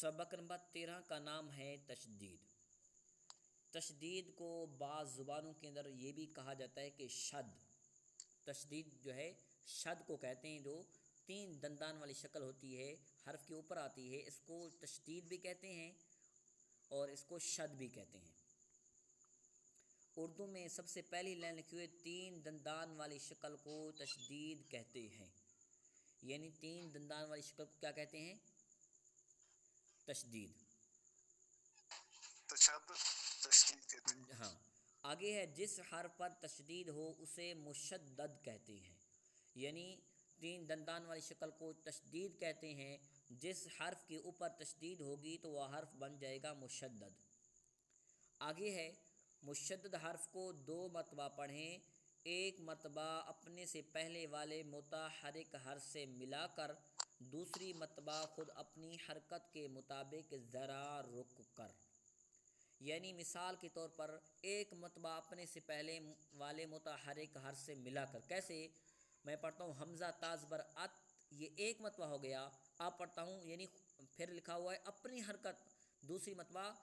सबक नंबर 13 का नाम है तशदीद। तशदीद को बाज़ ज़ुबानों के अंदर ये भी कहा जाता है कि शद। तशदीद जो है शद को कहते हैं, जो 3 दंदान वाली शक्ल होती है, हर्फ के ऊपर आती है, इसको तशदीद भी कहते हैं और इसको शद भी कहते हैं। उर्दू में सबसे पहली लाइन लिखी हुई 3 दंदान वाली शक्ल को तशदीद कहते हैं। यानी 3 दंदान वाली शक्ल को क्या कहते हैं? तशदीद। तशदीद कहते हैं। हाँ, आगे है जिस हर्फ पर तशदीद हो उसे मुशद्दद कहते हैं। यानी 3 दंदान वाली शक्ल को तशदीद कहते हैं। जिस हर्फ के ऊपर तशदीद होगी तो वह हर्फ बन जाएगा मुशद्दद। आगे है मुशद्दद हर्फ को 2 मरतबा पढ़ें। एक मरतबा अपने से पहले वाले मुतहर्रिक हर्फ से मिलाकर, दूसरी मरतबा ख़ुद अपनी हरकत के मुताबिक ज़रा रुक कर। यानी मिसाल के तौर पर एक मरतबा अपने से पहले वाले मुतहर्रिक हर्फ से मिलाकर। कैसे? मैं पढ़ता हूँ हमज़ा ताज़बर अत, ये एक मरतबा हो गया। अब पढ़ता हूँ, यानी फिर लिखा हुआ है अपनी हरकत, दूसरी मरतबा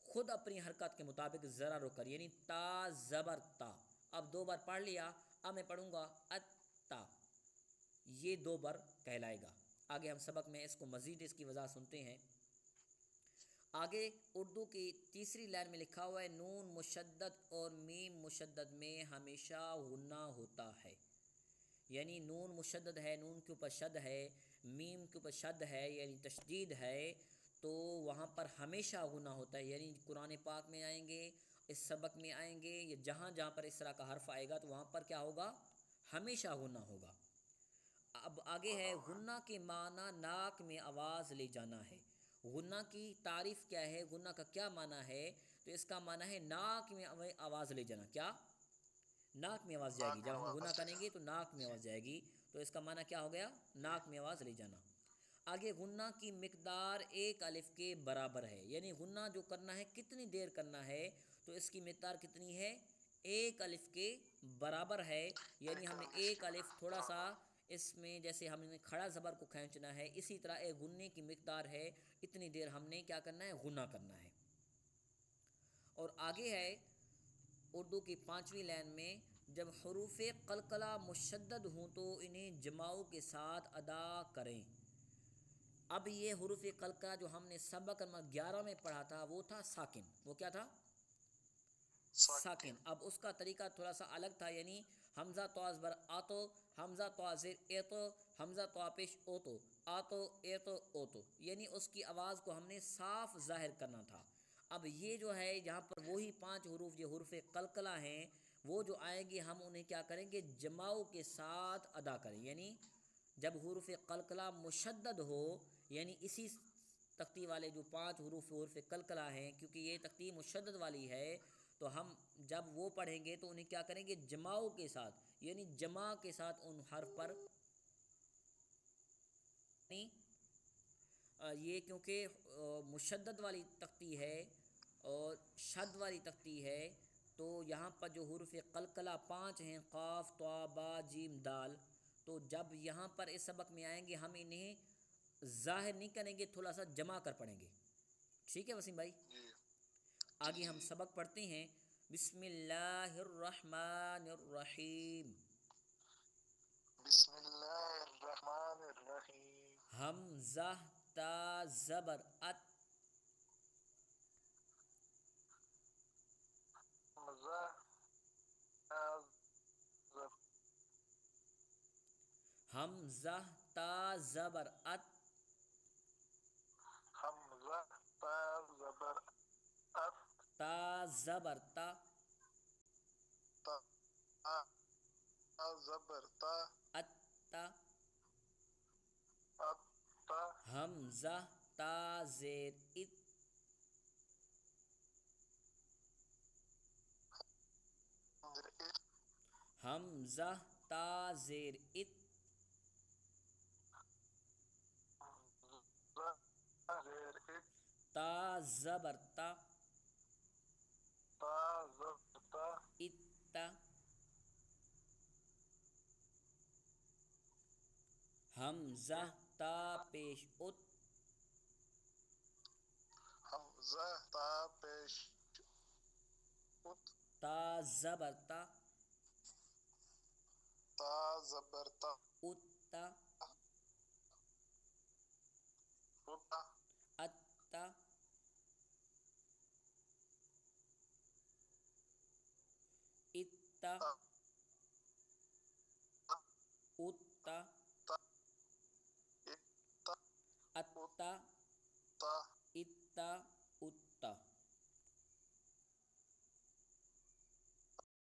ख़ुद अपनी हरकत के मुताबिक ज़रा रुक कर, यानी ता ज़बर ता। अब 2 बार पढ़ लिया, अब मैं पढ़ूँगा अत्ता, ये 2 बार कहलाएगा। आगे हम सबक में इसको मज़ीद इसकी वजह सुनते हैं। आगे उर्दू की तीसरी लाइन में लिखा हुआ है नून मुशद्दद और मीम मुशद्दद में हमेशा गुन्ना होता है। यानी नून मुशद्दद है, नून के ऊपर शद है, मीम के ऊपर शद है, यानी तशदीद है, तो वहाँ पर हमेशा गुन्ना होता है। यानी कुरान पाक में आएंगे, इस सबक में आएंगे, या जहाँ जहाँ पर इस तरह का हर्फ आएगा तो वहाँ पर क्या होगा? हमेशा गुन्ना होगा। अब आगे है गुन्ना के माना नाक में आवाज़ ले जाना है। गुन्ना की तारीफ़ क्या है? गुन्ना का क्या माना है? तो इसका माना है नाक में आवाज़ ले जाना। क्या? नाक में आवाज़ जाएगी। जब हम गुन्ना करेंगे तो नाक में आवाज़ जाएगी, तो इसका माना क्या हो गया? नाक में आवाज़ ले जाना। आगे गुन्ना की मिकदार 1 अलिफ के बराबर है। यानी गुन्ना जो करना है कितनी देर करना है, तो इसकी मिकदार कितनी है? 1 अलिफ के बराबर है। यानी हमने 1 अलिफ थोड़ा सा इसमें, जैसे हमने खड़ा ज़बर को खींचना है, इसी तरह एक गुन्ने की मिकदार है, इतनी देर हमने क्या करना है? गुन्ना करना है। और आगे है उर्दू की 5वीं लाइन में जब हरूफ कलकला मुशद्दद हों तो इन्हें जमाओ के साथ अदा करें। अब ये हरूफ कलकला जो हमने सबक नंबर 11 में पढ़ा था वो था साकिन। वो क्या था? साकिन। अब उसका तरीका थोड़ा सा अलग था। यानी हमज़ा तोज़बर आतो, हमज़ा तोज़िर एतो, हमज़ा तोपेश ओतो, आतो एतो ओतो, यानी उसकी आवाज़ को हमने साफ ज़ाहिर करना था। अब ये जो है यहाँ पर वही 5 हरूफ जो हरूफ कलकला हैं, वो जो आएंगे हम उन्हें क्या करेंगे? जमाओ के साथ अदा करें। यानी जब हरूफ कलकला मुशद्दद हो, यानी इसी तख्ती वाले जो 5 हरूफ कलकला हैं, क्योंकि ये तख्ती मुशद्दद वाली है, तो हम जब वो पढ़ेंगे तो उन्हें क्या करेंगे? जमाओ के साथ, यानी जमा के साथ उन हर्फ पर। ये क्योंकि मुशद्दद वाली तख्ती है और शद वाली तख्ती है, तो यहाँ पर जो हुरूफ कलकला 5 हैं, क़ाफ़ त्वा बा जीम दाल, तो जब यहाँ पर इस सबक में आएंगे हम इन्हें ज़ाहिर नहीं करेंगे, थोड़ा सा जमा कर पढ़ेंगे। ठीक है वसीम भाई? आगे हम सबक पढ़ते हैं। बिस्मिल्लाहिर्रहमानिर्रहीम। बिस्मिल्लाहिर्रहमानिर्रहीम। हमज़ा ता ज़बर अत, हमज़ा हमज़ा ता ज़बर अत, हमज़ा ता ज़बर अत, ता ज़बर ता, ता ज़बर ता, अत्ता, अत्ता, हमज़ा ता ज़ेर इत, हमज़ा ता ज़ेर इत, ता ज़बर ता, ता ज़बर ता, इत्ता, हमज़ा ता पेश उत, ز تا پیش ات تا زبر تا، تا زبر تا اتا، اتا اتا، اتا، تا اتا،